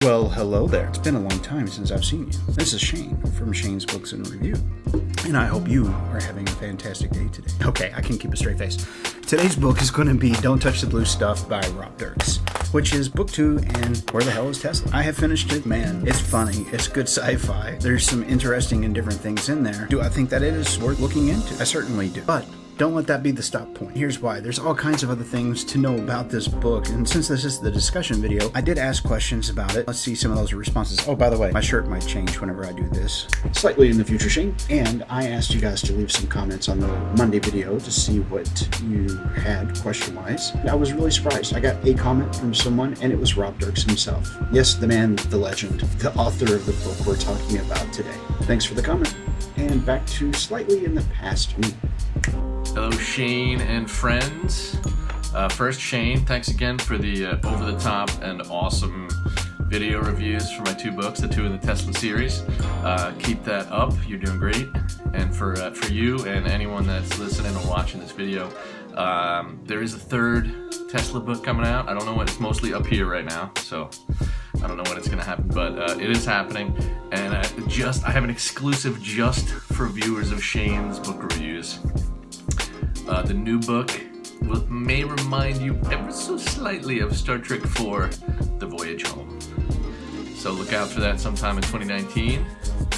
Well, hello there. It's been a long time since I've seen you. This is Shane from Shane's Books and Review, and I hope you are having a fantastic day today. Okay, I can keep a straight face. Today's book is going to be Don't Touch the Blue Stuff by Dirks, which is book 2, and where the hell is Tesla? I have finished it. Man, it's funny. It's good sci-fi. There's some interesting and different things in there. Do I think that it is worth looking into? I certainly do. But don't let that be the stop point. Here's why. There's all kinds of other things to know about this book, and since this is the discussion video, I did ask questions about it. Let's see some of those responses. Oh, by the way, my shirt might change whenever I do this. Slightly in the future, Shane. And I asked you guys to leave some comments on the Monday video to see what you had question-wise. I was really surprised. I got a comment from someone, and it was Dirks himself. Yes, the man, the legend, the author of the book we're talking about today. Thanks for the comment. And back to slightly in the past me. Hello, Shane and friends. First, Shane, thanks again for the over-the-top and awesome video reviews for my 2 books, the 2 in the Tesla series. Keep that up. You're doing great. And for you and anyone that's listening or watching this video, there is a 3rd Tesla book coming out. I don't know when. It's mostly up here right now, so I don't know when it's going to happen, but it is happening. And I have an exclusive just for viewers of Shane's book reviews. The new book may remind you ever so slightly of Star Trek IV, The Voyage Home. So look out for that sometime in 2019,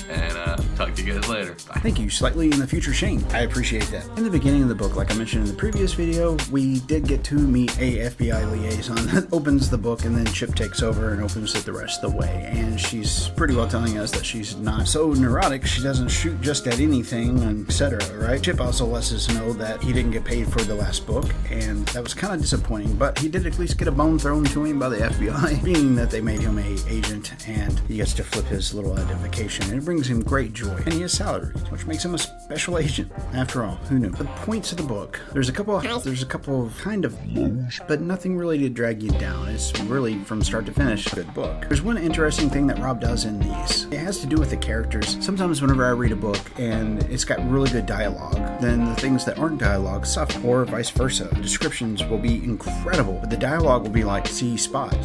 and talk to you guys later. Bye. Thank you, slightly in the future, Shane. I appreciate that. In the beginning of the book, like I mentioned in the previous video, we did get to meet a FBI liaison that opens the book, and then Chip takes over and opens it the rest of the way. And she's pretty well telling us that she's not so neurotic, she doesn't shoot just at anything, and etc., right? Chip also lets us know that he didn't get paid for the last book, and that was kind of disappointing, but he did at least get a bone thrown to him by the FBI, being that they made him an agent, and he gets to flip his little identification, and it brings him great joy. And he is salaried, which makes him a special agent. After all, who knew? The points of the book. There's a couple of kind of lows, but nothing really to drag you down. It's really from start to finish a good book. There's one interesting thing that Rob does in these. It has to do with the characters. Sometimes whenever I read a book and it's got really good dialogue, then the things that aren't dialogue suffer, or vice versa. The descriptions will be incredible, but the dialogue will be like, see spot,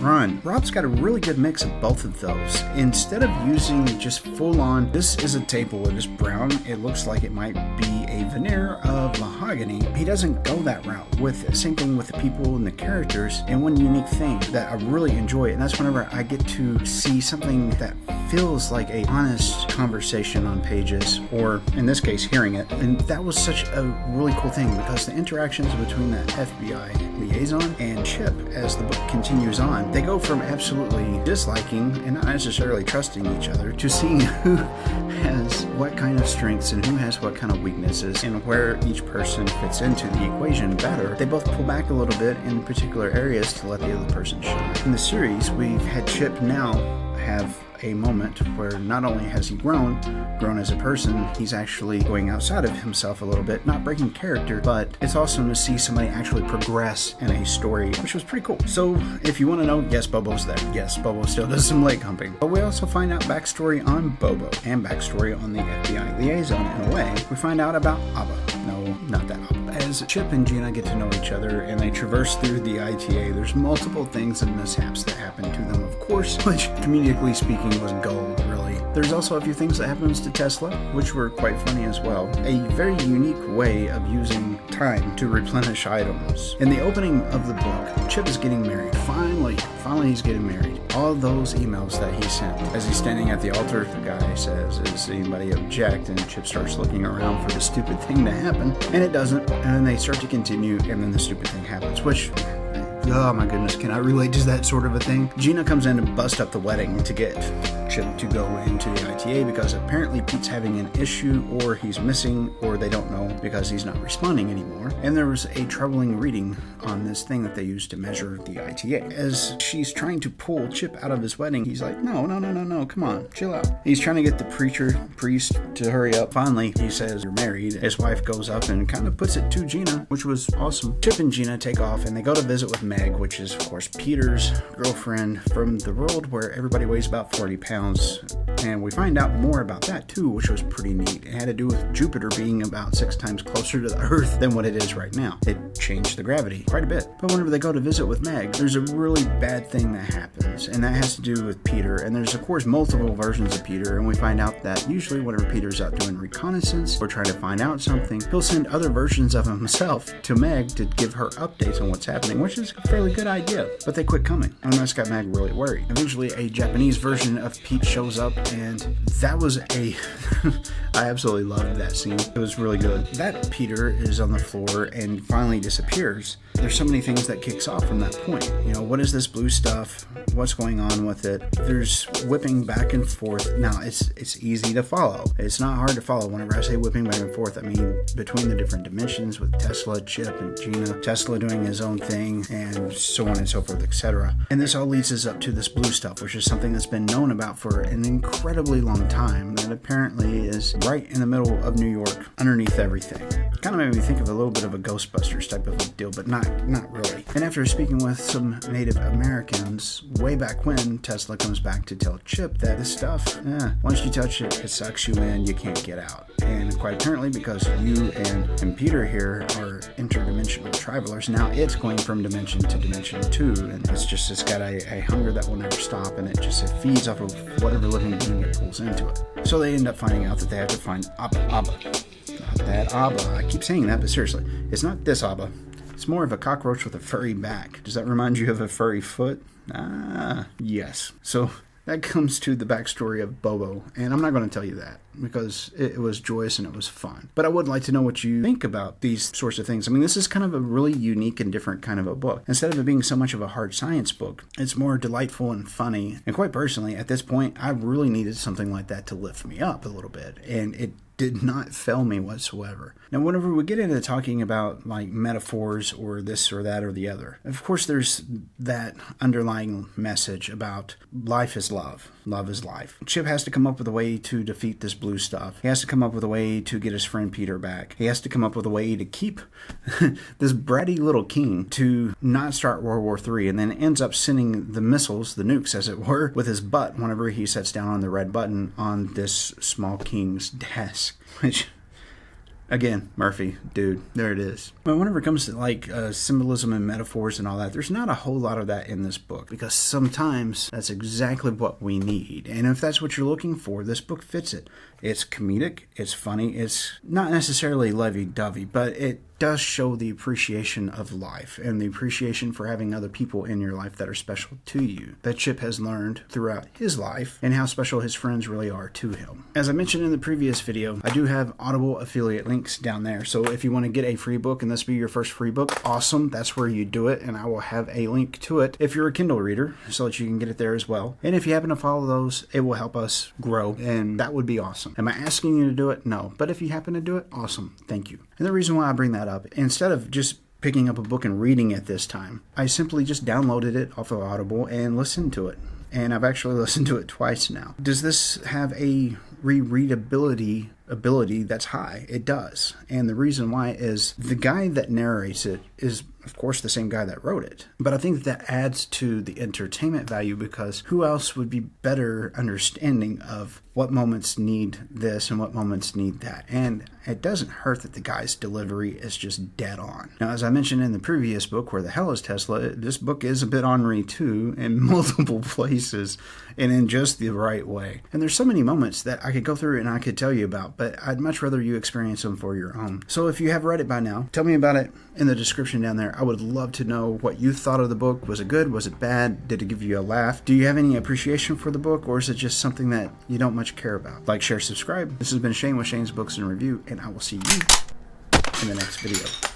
run. Rob's got a really good mix of both of those. Instead of using just full-on, this is a table, it is brown, it looks like it might be a veneer of mahogany, he doesn't go that route with it. Same thing with the people and the characters. And one unique thing that I really enjoy, and that's whenever I get to see something that feels like a honest conversation on pages, or in this case hearing it. And that was such a really cool thing, because the interactions between that FBI liaison and Chip as the book continues on, they go from absolutely disliking and not necessarily trusting each other to seeing who has what kind of strengths and who has what kind of weaknesses, and where each person fits into the equation better. They both pull back a little bit in particular areas to let the other person shine. In the series, we've had Chip now have a moment where not only has he grown as a person, he's actually going outside of himself a little bit, not breaking character, but it's awesome to see somebody actually progress in a story, which was pretty cool. So if you want to know, yes, Bobo's there. Yes, Bobo still does some leg humping. But we also find out backstory on Bobo and backstory on the FBI liaison. In a way, we find out about Abba. No, not that Abba. As Chip and Gina get to know each other and they traverse through the ITA, there's multiple things and mishaps that happen to them, of course, which comedically speaking was gold, really. There's also a few things that happens to Tesla, which were quite funny as well. A very unique way of using time to replenish items. In the opening of the book, Chip is getting married. Finally he's getting married. All those emails that he sent. As he's standing at the altar, the guy says, "Does anybody object?" And Chip starts looking around for the stupid thing to happen, and it doesn't. And then they start to continue, and then the stupid thing happens, which, oh my goodness, can I relate to that sort of a thing? Gina comes in to bust up the wedding to get Chip to go into the ITA, because apparently Pete's having an issue, or he's missing, or they don't know because he's not responding anymore. And there was a troubling reading on this thing that they used to measure the ITA. As she's trying to pull Chip out of his wedding, he's like, no, come on, chill out. He's trying to get the priest to hurry up. Finally, he says, "You're married." His wife goes up and kind of puts it to Gina, which was awesome. Chip and Gina take off and they go to visit with May. Meg, which is, of course, Peter's girlfriend from the world where everybody weighs about 40 pounds. And we find out more about that, too, which was pretty neat. It had to do with Jupiter being about 6 times closer to the Earth than what it is right now. It changed the gravity quite a bit. But whenever they go to visit with Meg, there's a really bad thing that happens, and that has to do with Peter. And there's, of course, multiple versions of Peter, and we find out that usually whenever Peter's out doing reconnaissance or trying to find out something, he'll send other versions of himself to Meg to give her updates on what's happening, which is a fairly good idea. But they quit coming, and that's got Meg really worried. Eventually, a Japanese version of Pete shows up, and that was a... I absolutely loved that scene. It was really good. That Peter is on the floor and finally disappears. There's so many things that kicks off from that point. You know, what is this blue stuff? What's going on with it? There's whipping back and forth. Now, it's easy to follow. It's not hard to follow. Whenever I say whipping back and forth, I mean between the different dimensions with Tesla, Chip, and Gina. Tesla doing his own thing, and so on and so forth, etc. And this all leads us up to this blue stuff, which is something that's been known about for an incredibly long time, that apparently is right in the middle of New York, underneath everything. Kind of made me think of a little bit of a Ghostbusters type of a deal, but not really. And after speaking with some Native Americans way back when, Tesla comes back to tell Chip that this stuff, once you touch it, it sucks you in, you can't get out. And quite apparently, because you and Peter here are interdimensional travelers, now it's going from dimension to dimension too, and it's got a hunger that will never stop, and it feeds off of whatever living being it pulls into it. So they end up finding out that they have to find Abba. Not that Abba. I keep saying that, but seriously, it's not this Abba. It's more of a cockroach with a furry back. Does that remind you of a furry foot? Yes. So that comes to the backstory of Bobo, and I'm not going to tell you that because it was joyous and it was fun. But I would like to know what you think about these sorts of things. I mean, this is kind of a really unique and different kind of a book. Instead of it being so much of a hard science book, it's more delightful and funny. And quite personally, at this point, I really needed something like that to lift me up a little bit, and it did not fail me whatsoever. Now, whenever we get into talking about like metaphors or this or that or the other, of course there's that underlying message about life is love. Love is life. Chip has to come up with a way to defeat this blue stuff. He has to come up with a way to get his friend Peter back. He has to come up with a way to keep this bratty little king to not start World War III, and then ends up sending the missiles, the nukes as it were, with his butt whenever he sets down on the red button on this small king's desk. Which, again, Murphy, dude, there it is. But whenever it comes to like symbolism and metaphors and all that, there's not a whole lot of that in this book, because sometimes that's exactly what we need. And if that's what you're looking for, this book fits it. It's comedic, it's funny, it's not necessarily lovey-dovey, but it does show the appreciation of life and the appreciation for having other people in your life that are special to you, that Chip has learned throughout his life, and how special his friends really are to him. As I mentioned in the previous video, I do have Audible affiliate links down there, so if you want to get a free book and this be your first free book, awesome, that's where you do it, and I will have a link to it if you're a Kindle reader, so that you can get it there as well. And if you happen to follow those, it will help us grow, and that would be awesome. Am I asking you to do it? No. But if you happen to do it, awesome. Thank you. And the reason why I bring that up, instead of just picking up a book and reading it this time, I simply just downloaded it off of Audible and listened to it. And I've actually listened to it twice now. Does this have a rereadability ability that's high? It does. And the reason why is the guy that narrates it is, of course, the same guy that wrote it. But I think that adds to the entertainment value, because who else would be better understanding of what moments need this and what moments need that? And it doesn't hurt that the guy's delivery is just dead on. Now, as I mentioned in the previous book, Where the Hell is Tesla, this book is a bit ornery too, in multiple places, and in just the right way. And there's so many moments that I could go through and I could tell you about, but I'd much rather you experience them for your own. So if you have read it by now, tell me about it in the description down there. I would love to know what you thought of the book. Was it good? Was it bad? Did it give you a laugh? Do you have any appreciation for the book, or is it just something that you don't much care about? Like, share, subscribe. This has been Shane with Shane's Books and Review, and I will see you in the next video.